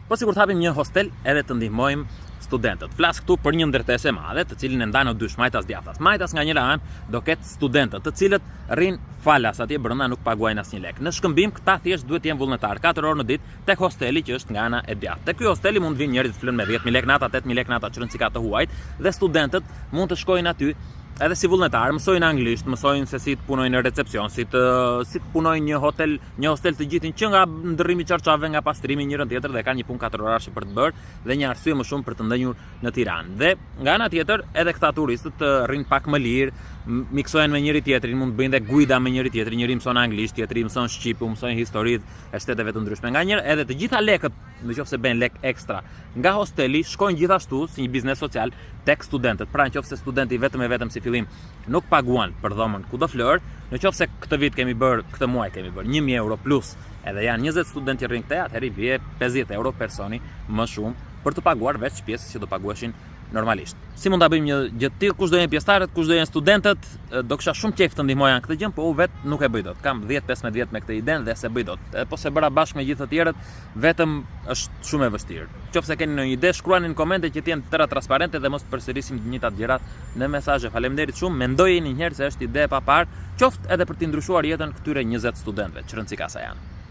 po sikur të hapim një hostel edhe të ndihmojmë studentët. Flas këtu për një ndërtesë e madhe, të cilin e ndan në dysh majtas djathtas. Majtas nga njëra anë do ketë studentët, të cilët rrin falas atje brenda, nuk paguajnë asnjë lek. Në shkëmbim këta thjesht duhet të jenë vullnetar 4 orë në ditë tek hosteli që është nga ana e djathtë. Tek ky hosteli mund të vinë njerëz të flën me 10.000 lekë nata, 8.000 lekë nata, çrëndsi ka të huajt, dhe studentët mund të shkojnë aty edhe si vullnetar, mësojnë anglisht, mësojnë se si të punojnë në recepcion, si të punojnë një hostel të gjithin, që nga ndërrimi çarçave, nga pastrimi njërin tjetër, dhe kanë një punë 4 orashe për të bërë dhe një arsye më shumë për të ndenjur në Tiranë. Dhe nga ana tjetër, edhe këta turistët rrin pak më lirë, miksohen me njëri tjetrin, mund të bëjnë dhe guida me njëri tjetrin, njëri mëson anglisht, tjetri mëson shqipu, mësojnë historitë e shteteve të ndryshme. Nganjëherë edhe të gjitha lekët, nëse bën lek ekstra nga hosteli, shkojnë gjithashtu si një biznes social tek studentët. Pra nëse studenti vetëm si fillim nuk paguan për dhomën ku do flër, nëse këtë vit këtë muaj kemi bërë 1.000 euro plus, edhe janë 20 studentë që rrin këtej, atëherë i vije 50 euro personi më shumë për të paguar veç pjesës që do paguheshin normalisht. Si mund ta bëjmë një gjë të tillë, kush do jenë pjesëtarët, kush do jenë studentët, do kisha shumë qejf të ndihmoja këtë gjë, po u vet nuk e bëj dot. Kam 10-15 vjet me këtë idenë dhe se bëj dot. Po se bëra bashkë me gjithë të tjerët, vetëm është shumë e vështirë. Nëse keni ndonjë ide, shkruani në komente që të jenë tëra transparente dhe mos të përsërisim të njëjtat gjërat në mesazhe. Faleminderit shumë. Mendojeni një herë se është ide e paparë, qoftë edhe për të ndryshuar jetën këtyre 20 studentëve, që rëndësika sa janë.